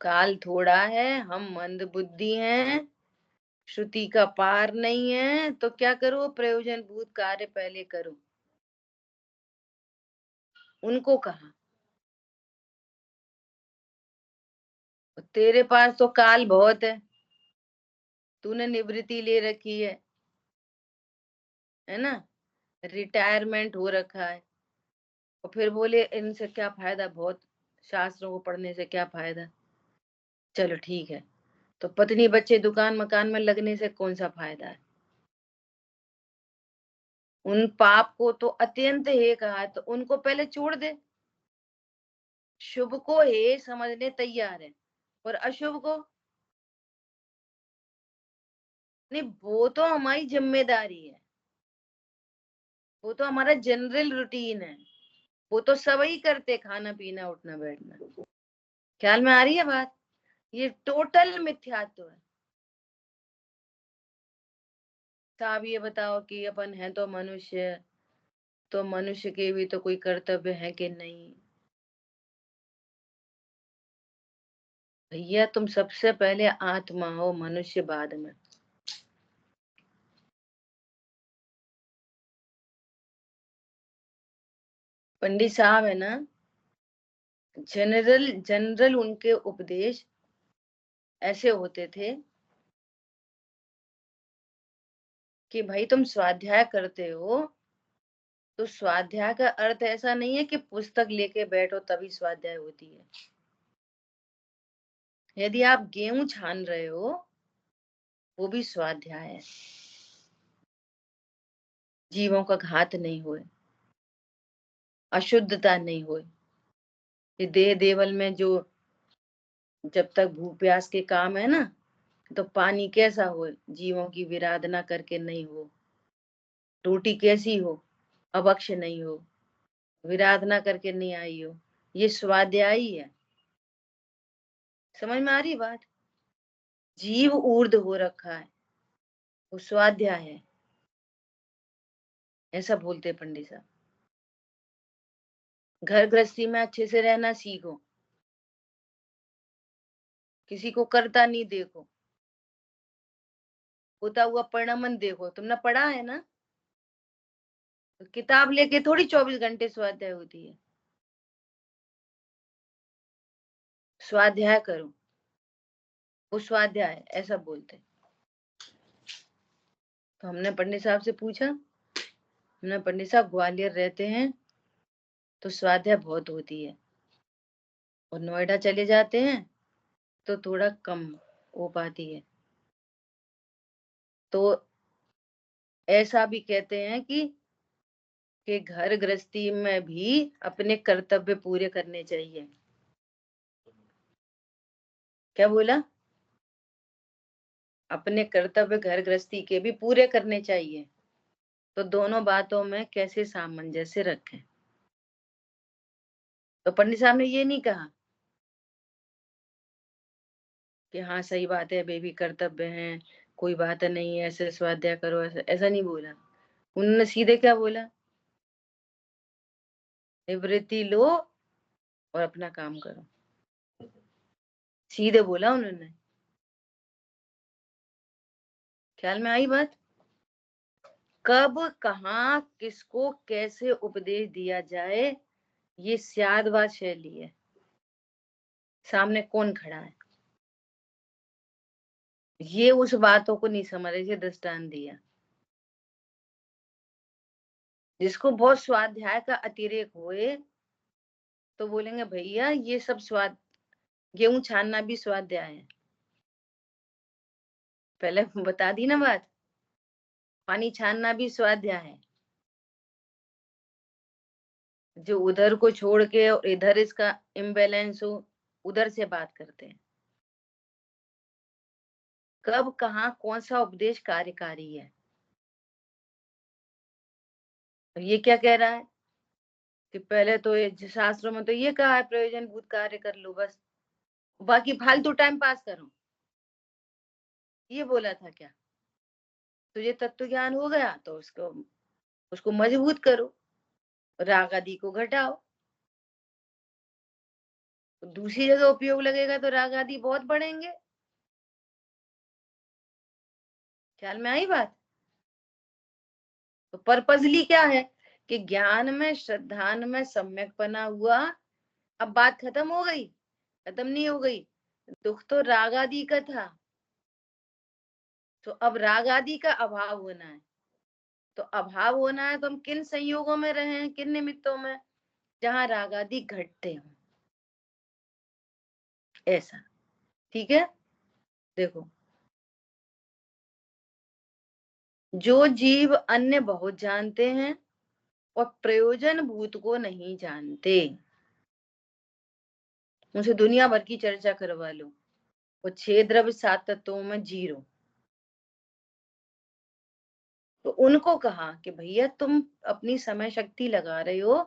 काल थोड़ा है, हम मंद बुद्धि हैं, श्रुति का पार नहीं है, तो क्या करो? प्रयोजन भूत कार्य पहले करो, उनको कहा। तेरे पास तो काल बहुत है, तूने निवृत्ति ले रखी है ना, रिटायरमेंट हो रखा है, और फिर बोले इनसे क्या फायदा, बहुत शास्त्रों को पढ़ने से क्या फायदा। चलो ठीक है, तो पत्नी बच्चे दुकान मकान में लगने से कौन सा फायदा है? उन पाप को तो अत्यंत हे कहा, तो उनको पहले छोड़ दे। शुभ को हे समझने तैयार है, और अशुभ को नहीं, वो तो हमारी जिम्मेदारी है, वो तो हमारा जनरल रूटीन है, वो तो सब ही करते, खाना पीना उठना बैठना। ख्याल में आ रही है बात? ये टोटल मिथ्यात्व है। साहब ये बताओ कि अपन है तो मनुष्य, तो मनुष्य के भी तो कोई कर्तव्य है कि नहीं? भैया तुम सबसे पहले आत्मा हो, मनुष्य बाद में। पंडित साहब है ना, जनरल जनरल उनके उपदेश ऐसे होते थे कि भाई तुम स्वाध्याय करते हो, तो स्वाध्याय का अर्थ ऐसा नहीं है कि पुस्तक लेके बैठो तभी स्वाध्याय होती है। यदि आप गेहूं छान रहे हो, वो भी स्वाध्याय है। जीवों का घात नहीं होए, अशुद्धता नहीं होए। ये देह देवल में जो जब तक भूख प्यास के काम है ना, तो पानी कैसा हो, जीवों की विराधना करके नहीं हो। रोटी कैसी हो, अभक्ष नहीं हो, विराधना करके नहीं आई हो, ये स्वाध्यायी है। समझ में आ रही बात? जीव ऊर्ध्व हो रखा है, वो स्वाध्याय है, ऐसा बोलते पंडित साहब। घर गृहस्थी में अच्छे से रहना सीखो, किसी को करता नहीं देखो, होता हुआ परिणाम देखो। तुमने पढ़ा है ना, तो किताब लेके थोड़ी 24 घंटे स्वाध्याय होती है। स्वाध्याय करो, वो स्वाध्याय है, ऐसा बोलते। तो हमने पंडित साहब से पूछा, हमने पंडित साहब ग्वालियर रहते हैं तो स्वाध्याय बहुत होती है, और नोएडा चले जाते हैं तो थोड़ा कम हो पाती है। तो ऐसा भी कहते हैं कि घर गृहस्थी में भी अपने कर्तव्य पूरे करने चाहिए। क्या बोला? अपने कर्तव्य घर गृहस्थी के भी पूरे करने चाहिए। तो दोनों बातों में कैसे सामंजस्य रखें? तो पंडित साहब ने ये नहीं कहा कि हाँ सही बात है, बेबी कर्तव्य है, कोई बात नहीं है, ऐसे स्वाध्याय करो, ऐसा ऐसा नहीं बोला। उन्होंने सीधे क्या बोला? निवृत्ति लो और अपना काम करो, सीधे बोला उन्होंने। ख्याल में आई बात? कब कहाँ किसको कैसे उपदेश दिया जाए, ये स्यादवाद शैली है। सामने कौन खड़ा है, ये उस बातों को नहीं समझ रहे, ये दृष्टांत दिया। जिसको बहुत स्वाध्याय का अतिरेक होए, तो बोलेंगे भैया ये सब स्वाद, गेहूं छानना भी स्वाध्याय है। पहले बता दी ना बात, पानी छानना भी स्वाध्याय है। जो उधर को छोड़ के और इधर इसका इम्बैलेंस हो, उधर से बात करते हैं। कब कहाँ कौन सा उपदेश कार्यकारी है, ये क्या कह रहा है कि पहले तो ये शास्त्रों में तो ये कहा है प्रयोजन भूत कार्य कर लो बस, बाकी फालतू टाइम पास करो, ये बोला था क्या? तुझे तत्व ज्ञान हो गया तो उसको उसको मजबूत करो, राग आदि को घटाओ, तो दूसरी जगह उपयोग लगेगा तो राग आदि बहुत बढ़ेंगे। ख्याल में आई बात? तो पर्पजली क्या है कि ज्ञान में श्रद्धान में सम्यक बना हुआ। अब बात खत्म हो गई? खत्म नहीं हो गई। दुख तो राग आदि का था, तो अब राग आदि का अभाव होना है। तो अभाव होना है तो हम किन संयोगों में रहे, किन निमित्तों में, जहां राग आदि घटते हो, ऐसा। ठीक है, देखो, जो जीव अन्य बहुत जानते हैं और प्रयोजन भूत को नहीं जानते, उनसे दुनिया भर की चर्चा करवा लो, वो 6 द्रव्य 7 तत्वों में 0। तो उनको कहा कि भैया तुम अपनी समय शक्ति लगा रहे हो,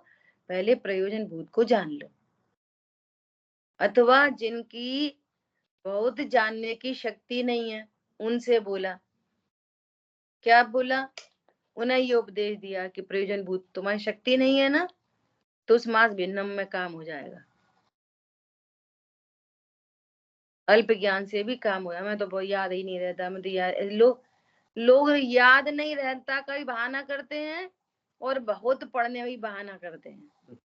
पहले प्रयोजन भूत को जान लो। अथवा जिनकी बहुत जानने की शक्ति नहीं है, उनसे बोला, क्या बोला? उन्हें ये उपदेश दिया कि प्रयोजन भूत तुम्हारी शक्ति नहीं है ना, तो उस मास भिन्नम में काम हो जाएगा। अल्प ज्ञान से भी काम होया, मैं तो बहुत याद ही नहीं रहता, मैं तो याद, लोग याद नहीं रहता का भी बहाना करते हैं और बहुत पढ़ने भी बहाना करते हैं।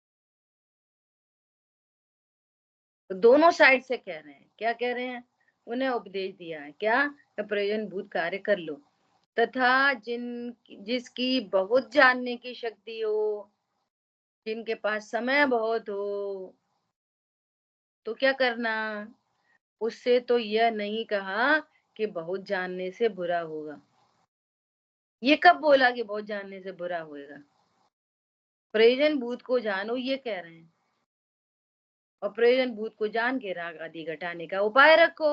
तो दोनों साइड से कह रहे हैं, क्या कह रहे हैं? उन्हें उपदेश दिया है क्या? प्रयोजन भूत कार्य कर लो, तथा जिसकी बहुत जानने की शक्ति हो, जिनके पास समय बहुत हो, तो क्या करना? उससे तो यह नहीं कहा कि बहुत जानने से बुरा होगा। ये कब बोला कि बहुत जानने से बुरा होएगा? प्रयोजन भूत को जानो, ये कह रहे हैं। और प्रयोजन भूत को जान के राग आदि घटाने का उपाय रखो।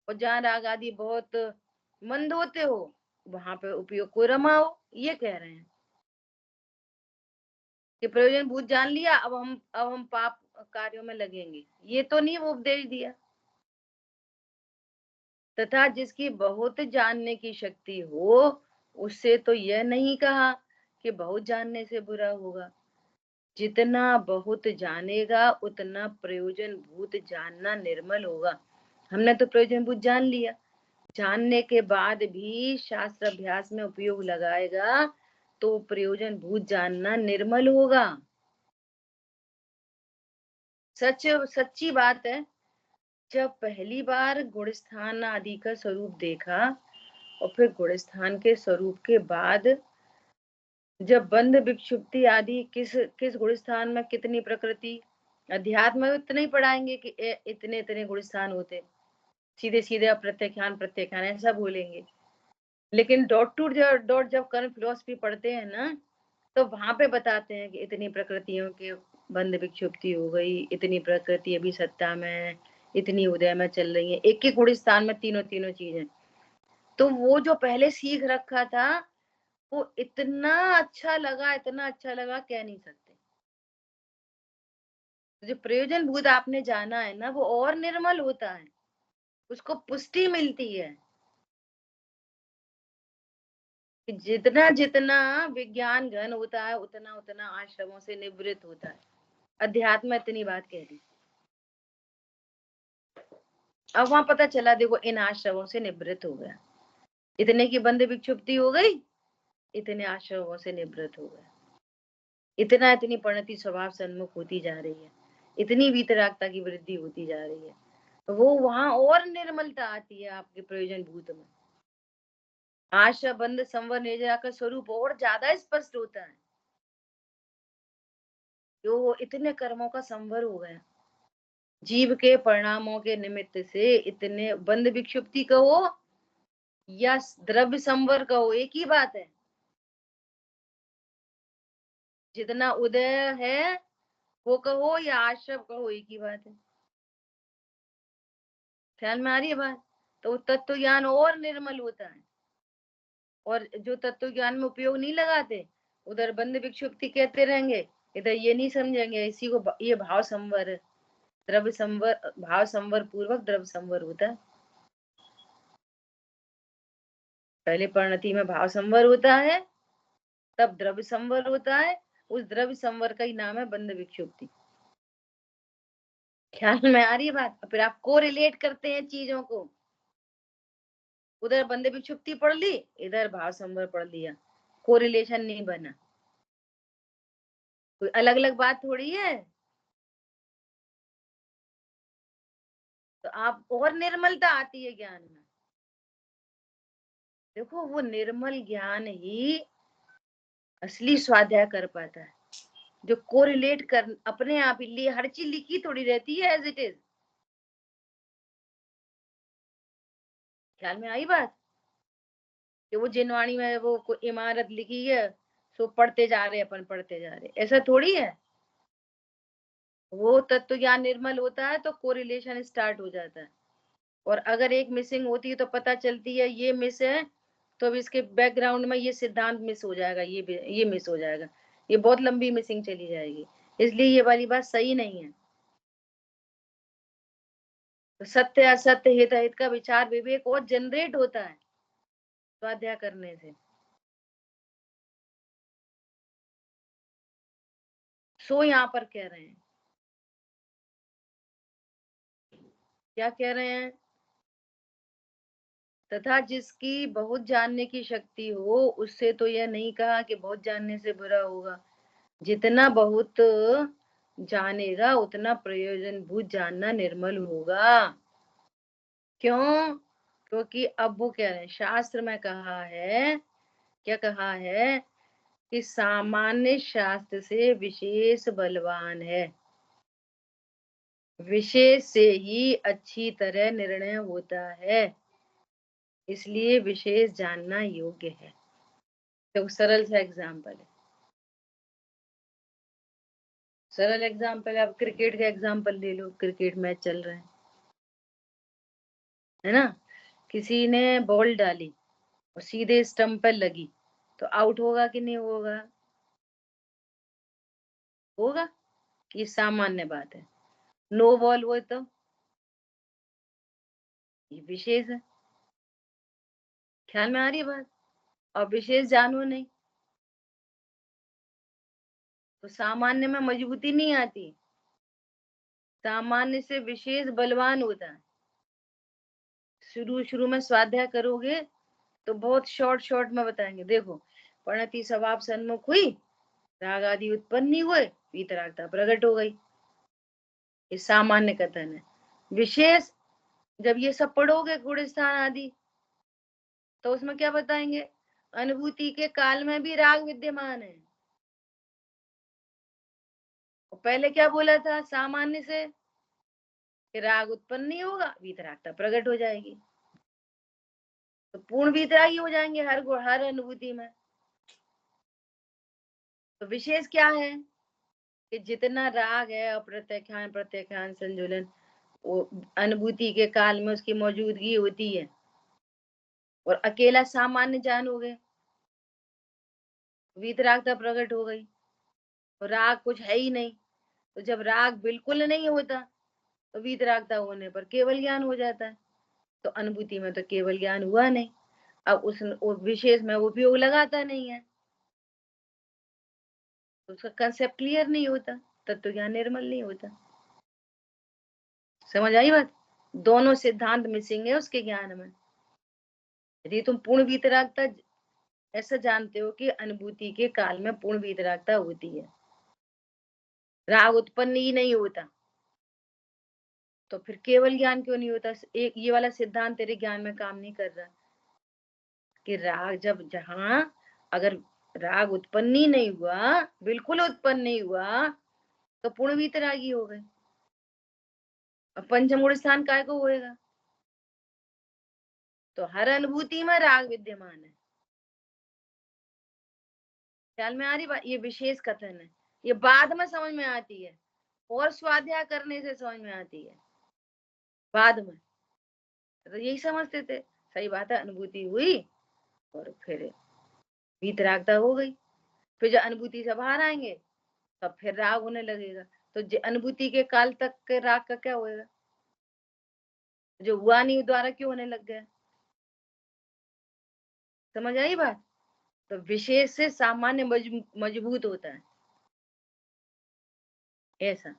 और जहाँ राग आदि बहुत मंद होते हो, वहां पे उपयोग को रमाओ, ये कह रहे हैं कि प्रयोजन भूत जान लिया, अब हम पाप कार्यों में लगेंगे, ये तो नहीं वो उपदेश दिया। तथा जिसकी बहुत जानने की शक्ति हो, उससे तो यह नहीं कहा कि बहुत जानने से बुरा होगा। जितना बहुत जानेगा उतना प्रयोजन भूत जानना निर्मल होगा। हमने तो प्रयोजन भूत जान लिया, जानने के बाद भी शास्त्र अभ्यास में उपयोग लगाएगा तो प्रयोजन भूत जानना निर्मल होगा। सच्ची बात है। जब पहली बार गुणस्थान आदि का स्वरूप देखा और फिर गुणस्थान के स्वरूप के बाद जब बंध विक्षुप्ति आदि किस किस गुणस्थान में कितनी प्रकृति, अध्यात्म में इतना ही पढ़ाएंगे कि इतने इतने गुणस्थान होते, सीधे सीधे अप्रत्याख्यान प्रत्याख्यान ऐसा बोलेंगे। लेकिन डॉट टू डॉट जब कर्म फिलोसफी पढ़ते हैं ना, तो वहां पे बताते हैं कि इतनी प्रकृतियों के बंध विक्षुप्ति हो गई, इतनी प्रकृति अभी सत्ता में, इतनी उदय में चल रही है, एक एक गुणस्थान में तीनों तीनों चीजें। तो वो जो पहले सीख रखा था, वो इतना अच्छा लगा, इतना अच्छा लगा, कह नहीं सकते। जो प्रयोजन भूत आपने जाना है ना, वो और निर्मल होता है, उसको पुष्टि मिलती है कि जितना जितना विज्ञान घन होता है उतना उतना आश्रमों से निवृत्त होता है। अध्यात्म इतनी बात कह दी। अब वहां पता चला, देखो इन आश्रमों से निवृत्त हो गया, इतने की बंद विक्षुप्ति हो गई, इतने आश्रमों से निवृत्त हो गया, इतना इतनी परिणति स्वभाव सन्मुख होती जा रही है, इतनी वीतरागता की वृद्धि होती जा रही है, वो वहां और निर्मलता आती है आपके प्रयोजन भूत में। आशा बंद संवर निर्जरा का स्वरूप और ज्यादा स्पष्ट होता है, जो इतने कर्मों का संवर हो गया, जीव के परिणामों के निमित्त से इतने बंद विक्षुप्ति कहो या द्रव्य संवर कहो, एक ही बात है। जितना उदय है वो कहो या आश्रम कहो, एक ही बात है। ख्याल में आ रही है बात? तो तत्व ज्ञान और निर्मल होता है और जो तत्व ज्ञान में उपयोग नहीं लगाते, उधर बंद विक्षुप्ति कहते रहेंगे, इधर ये नहीं समझेंगे, इसी को ये भाव संवर, द्रव्य संवर, भाव संवर पूर्वक द्रव्य संवर होता है। पहले परिणति में भाव संवर होता है, तब द्रव्य संवर होता है, उस द्रव्य संवर का ही नाम है बंद विक्षुप्ति। ख्याल में आ रही है बात? फिर आप को रिलेट करते हैं चीजों को, उधर बंद विक्षुप्ति पढ़ ली, इधर भाव संवर पढ़ लिया, को रिलेशन नहीं बना, कोई अलग अलग बात थोड़ी है। तो आप और निर्मलता आती है ज्ञान में। देखो वो निर्मल ज्ञान ही असली स्वाध्याय कर पाता है, जो कोरिलेट कर अपने आप ही लिए, हर चीज लिखी थोड़ी रहती है एज इट इज। ख्याल में आई बात? कि वो जिनवाणी में वो कोई इमारत लिखी है, सो पढ़ते जा रहे, अपन पढ़ते जा रहे, ऐसा थोड़ी है। वो तत्व ज्ञान निर्मल होता है तो कोरिलेशन स्टार्ट हो जाता है, और अगर एक मिसिंग होती है तो पता चलती है ये मिस है, तो अब इसके बैकग्राउंड में ये सिद्धांत मिस हो जाएगा, ये मिस हो जाएगा, ये बहुत लंबी मिसिंग चली जाएगी, इसलिए ये वाली बात सही नहीं है। तो सत्य असत्य हित अहित का विचार विवेक और जनरेट होता है स्वाध्याय करने से। सो यहाँ पर कह रहे हैं, क्या कह रहे हैं? तथा जिसकी बहुत जानने की शक्ति हो, उससे तो यह नहीं कहा कि बहुत जानने से बुरा होगा, जितना बहुत जानेगा उतना प्रयोजन भूत जानना निर्मल होगा। क्यों? क्योंकि अब वो कह रहे हैं, शास्त्र में कहा है, क्या कहा है, कि सामान्य शास्त्र से विशेष बलवान है, विशेष से ही अच्छी तरह निर्णय होता है, इसलिए विशेष जानना योग्य है। तो सरल सा एग्जाम्पल है, सरल एग्जाम्पल है। आप क्रिकेट का एग्जाम्पल ले लो, क्रिकेट मैच चल रहा है ना, किसी ने बॉल डाली और सीधे स्टंप पर लगी, तो आउट होगा कि नहीं होगा? होगा। ये सामान्य बात है। नो बॉल हुए तो ये विशेष है। ख्याल में आ रही है बात? और विशेष जानो नहीं तो सामान्य में मजबूती नहीं आती, सामान्य से विशेष बलवान होता है। शुरू शुरू में स्वाध्याय करोगे तो बहुत शॉर्ट शॉर्ट में बताएंगे। देखो, परिणति स्वभाव सन्मुख हुई, राग आदि उत्पन्न नहीं हुए, वीतरागता प्रकट हो गई, ये सामान्य कथन है। विशेष जब ये सब पढ़ोगे गुण स्थान आदि, तो उसमें क्या बताएंगे? अनुभूति के काल में भी राग विद्यमान है। और पहले क्या बोला था सामान्य से, कि राग उत्पन्न नहीं होगा, वीतरागता प्रकट हो जाएगी, तो पूर्ण वीतरागी हो जाएंगे हर अनुभूति में। तो विशेष क्या है कि जितना राग है, अप्रत्याख्यान प्रत्याख्यान संजुलन, वो अनुभूति के काल में उसकी मौजूदगी होती है, और अकेला सामान्य जानोगे, वीतरागता प्रकट हो गई, तो राग कुछ है ही नहीं। तो जब राग बिल्कुल नहीं होता, तो वीतरागता होने पर केवल ज्ञान हो जाता है, तो अनुभूति में तो केवल ज्ञान हुआ नहीं, अब उस विशेष में उपयोग लगाता नहीं है, तो उसका कंसेप्ट क्लियर नहीं होता, तत्व ज्ञान निर्मल नहीं होता। समझ आई बात? दोनों सिद्धांत मिसिंग है उसके ज्ञान में। यदि तुम पूर्ण वीतरागता ऐसा जानते हो कि अनुभूति के काल में पूर्ण वीतरागता होती है, राग उत्पन्न ही नहीं होता, तो फिर केवल ज्ञान क्यों नहीं होता? एक ये वाला सिद्धांत तेरे ज्ञान में काम नहीं कर रहा, कि राग जब जहां अगर राग उत्पन्न ही नहीं हुआ, बिल्कुल उत्पन्न नहीं हुआ, तो पूर्ण वीतरागी हो गए। अब पंचम गुण स्थान काय को होएगा? तो हर अनुभूति में राग विद्यमान है। ख्याल में आ रही बात? ये विशेष कथन है, ये बाद में समझ में आती है, और स्वाध्याय करने से समझ में आती है बाद में। तो यही समझते थे, सही बात है, अनुभूति हुई और फिर वीतरागता हो गई। फिर जब अनुभूति से बाहर आएँगे, तब फिर राग होने लगेगा। तो अनुभूति के काल तक के राग का क्या होएगा? जो हुआ नहीं, दोबारा क्यों होने लग गया? समझ आई बात? तो विशेष से सामान्य मजबूत होता है, ऐसा।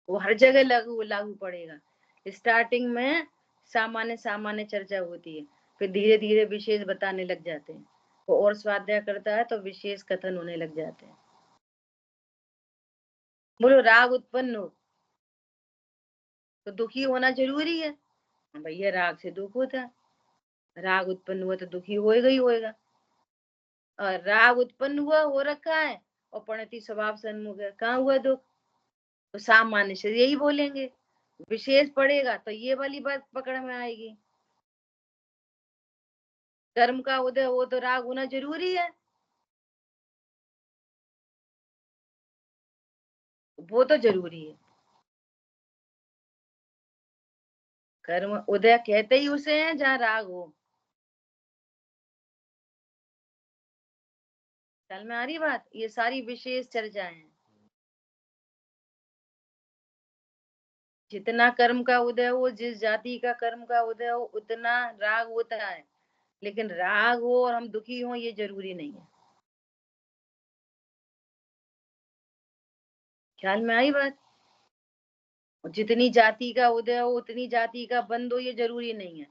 वो हर जगह लागू लागू पड़ेगा। स्टार्टिंग में सामान्य सामान्य चर्चा होती है, फिर धीरे धीरे विशेष बताने लग जाते हैं। वो और स्वाध्याय करता है तो विशेष कथन होने लग जाते हैं। बोलो, राग उत्पन्न हो तो दुखी होना जरूरी है। हाँ भैया, राग से दुख होता है। राग उत्पन्न हुआ तो दुखी होएगा ही होएगा। और राग उत्पन्न हुआ हो रखा है और परिणति स्वभाव सन्मुख है, कहाँ हुआ दुख? तो सामान्य से यही बोलेंगे, विशेष पड़ेगा तो ये वाली बात पकड़ में आएगी। कर्म का उदय हो तो राग होना जरूरी है, वो तो जरूरी है। कर्म उदय कहते ही उसे है जहाँ राग हो। चल में आ रही बात? ये सारी विशेष चर्चाएं हैं। जितना कर्म का उदय हो, जिस जाति का कर्म का उदय हो, उतना राग होता है। लेकिन राग हो और हम दुखी हो, ये जरूरी नहीं है। ख्याल में आई बात? जितनी जाति का उदय हो, उतनी जाति का बंद हो, ये जरूरी नहीं है।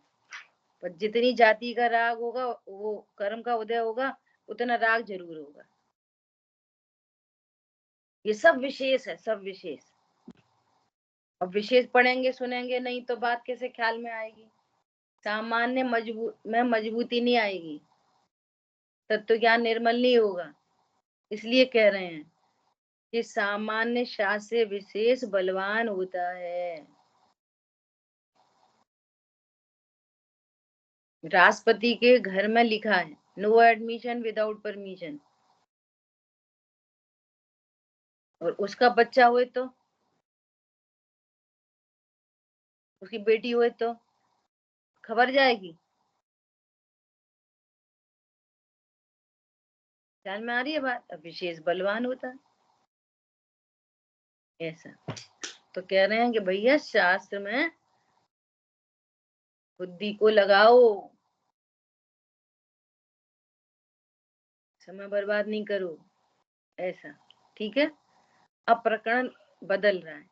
पर जितनी जाति का राग होगा, वो कर्म का उदय होगा, उतना राग जरूर होगा। ये सब विशेष है, सब विशेष। अब विशेष पढ़ेंगे सुनेंगे नहीं तो बात कैसे ख्याल में आएगी? सामान्य मजबूती नहीं आएगी, तत्व ज्ञान निर्मल नहीं होगा। इसलिए कह रहे हैं कि सामान्य शास्त्र से विशेष बलवान होता है। राष्ट्रपति के घर में लिखा है, नो एडमिशन विदाउट परमिशन। और उसका बच्चा हुए तो, उसकी बेटी हुए तो खबर जाएगी। ख्याल में आ रही है बात? अब विशेष बलवान होता है, ऐसा। तो कह रहे हैं कि भैया, शास्त्र में बुद्धि को लगाओ, समय बर्बाद नहीं करो, ऐसा। ठीक है। अब प्रकरण बदल रहा है।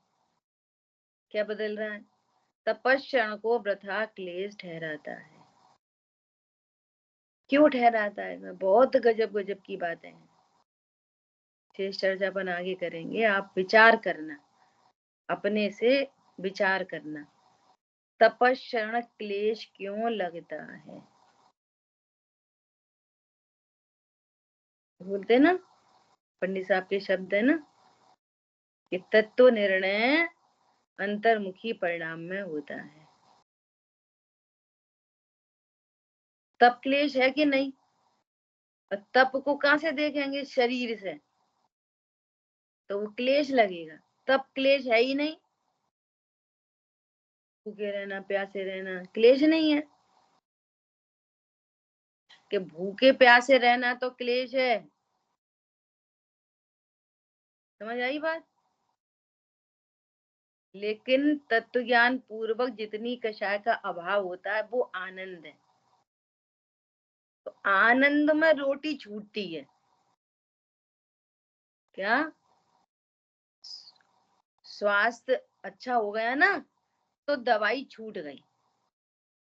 क्या बदल रहा है? तपस्या को वृथा क्लेश ठहराता है। क्यों ठहराता है? बहुत गजब गजब की बातें हैं। शेष चर्चा अपन आगे करेंगे। आप विचार करना, अपने से विचार करना, तपस्या क्लेश क्यों लगता है? बोलते ना, पंडित साहब के शब्द है ना कि तत्व निर्णय अंतर्मुखी परिणाम में होता है। तप क्लेश है कि नहीं? और तप को कहां से देखेंगे? शरीर से, तो वो क्लेश लगेगा। तप क्लेश है ही नहीं। भूखे रहना, प्यासे रहना क्लेश नहीं है। कि भूखे प्यासे रहना तो क्लेश है। समझ आई बात? लेकिन तत्व ज्ञान पूर्वक जितनी कषाय का अभाव होता है, वो आनंद है। तो आनंद में रोटी छूटती है क्या? स्वास्थ्य अच्छा हो गया ना, तो दवाई छूट गई।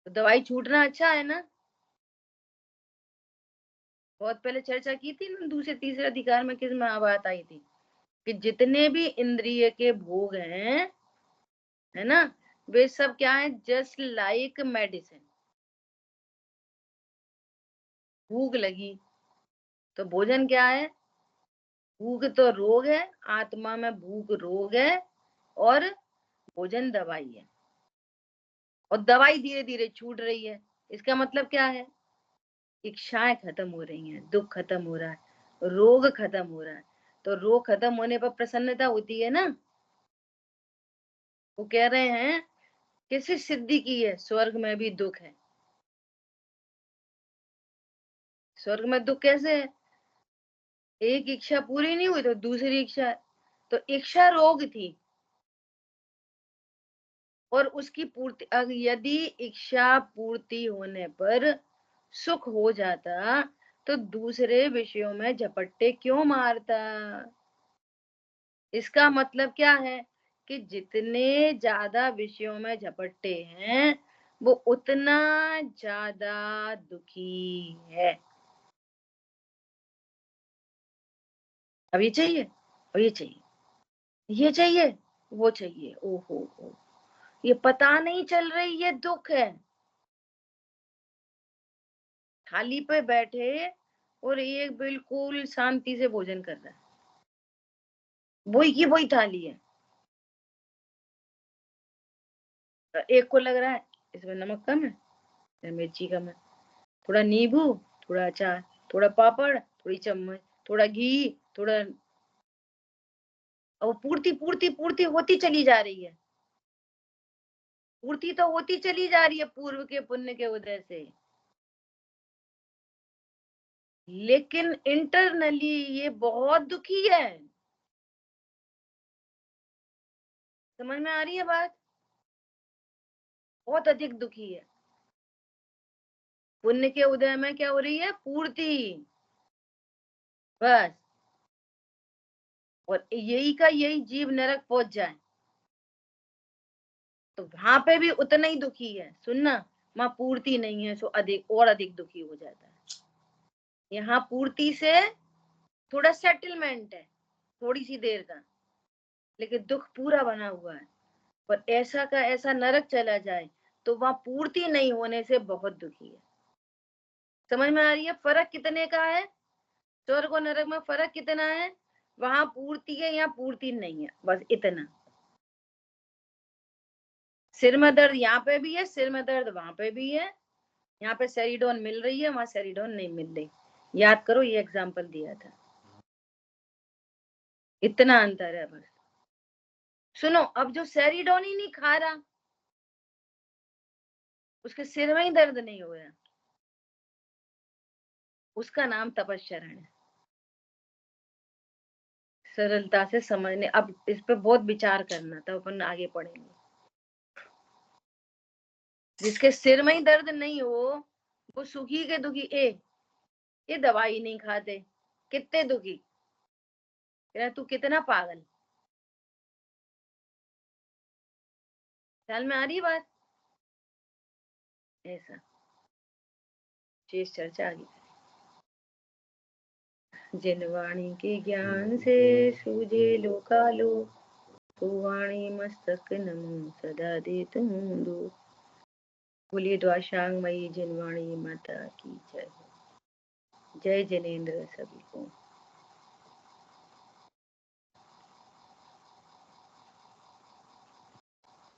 तो दवाई छूटना अच्छा है ना? बहुत पहले चर्चा की थी ना, दूसरे तीसरे अधिकार में किस में बात आई थी कि जितने भी इंद्रिय के भोग हैं, है ना, वे सब क्या है? Just like medicine. भूख लगी तो भोजन क्या है? भूख तो रोग है, आत्मा में भूख रोग है, और भोजन दवाई है। और दवाई धीरे धीरे छूट रही है। इसका मतलब क्या है? इच्छाएं खत्म हो रही हैं, दुख खत्म हो रहा है, रोग खत्म हो रहा है। तो रोग खत्म होने पर प्रसन्नता होती है ना। वो कह रहे हैं किसी सिद्धि की है, स्वर्ग में भी दुख है। स्वर्ग में दुख कैसे है? एक इच्छा पूरी नहीं हुई तो दूसरी इच्छा, तो इच्छा रोग थी और उसकी पूर्ति, यदि इच्छा पूर्ति होने पर सुख हो जाता तो दूसरे विषयों में झपट्टे क्यों मारता? इसका मतलब क्या है कि जितने ज्यादा विषयों में झपट्टे हैं वो उतना ज्यादा दुखी है। अब ये चाहिए और ये चाहिए, ये चाहिए, वो चाहिए, ओहो हो, ये पता नहीं चल रही ये दुख है। थाली पे बैठे और एक बिल्कुल शांति से भोजन कर रहा है, वही की वही थाली है। एक को लग रहा है इसमें नमक कम है, इसमें मिर्ची कम है, थोड़ा नींबू, थोड़ा अचार, थोड़ा पापड़, थोड़ी चम्मच, थोड़ा घी, थोड़ा, और पूर्ति पूर्ति पूर्ति होती चली जा रही है। पूर्ति तो होती चली जा रही है पूर्व के पुण्य के उदय से, लेकिन इंटरनली ये बहुत दुखी है। समझ में आ रही है बात? बहुत अधिक दुखी है। पुण्य के उदय में क्या हो रही है? पूर्ति, बस। और यही का यही जीव नरक पहुंच जाए तो वहां पे भी उतना ही दुखी है। सुनना, वहां पूर्ति नहीं है सो अधिक और अधिक दुखी हो जाता है। यहाँ पूर्ति से थोड़ा सेटलमेंट है, थोड़ी सी देर का, लेकिन दुख पूरा बना हुआ है। पर ऐसा का ऐसा नरक चला जाए तो वहां पूर्ति नहीं होने से बहुत दुखी है। समझ में आ रही है फर्क कितने का है? स्वर्ग और नरक में फर्क कितना है? वहां पूर्ति है, यहाँ पूर्ति नहीं है, बस इतना। सिर में दर्द यहाँ पे भी है, सिर में दर्द वहां पे भी है। यहाँ पे सेरिडोन मिल रही है, वहां सेरिडोन नहीं मिल रही। याद करो, ये एग्जाम्पल दिया था। इतना अंतर है बस। सुनो, अब जो सेरिडोन ही नहीं खा रहा उसके सिर में ही दर्द नहीं हो रहा, उसका नाम तपस्चरण है। सरलता से समझने, अब इस पे बहुत विचार करना तब अपन आगे पढ़ेंगे। जिसके सिर में ही दर्द नहीं हो वो सुखी के दुखी। ये दवाई नहीं खाते, कितने दुखी। तू कितना पागल। ख्याल में आ रही बात? ऐसा शेष चर्चा आगे। जिन वाणी के ज्ञान से सूझे लोकालो, तो वाणी मस्तक नमो सदा दे तुम दो। बोलिए द्वाशांग मई जिनवाणी माता की जय। जय जिनेन्द्र सभी को।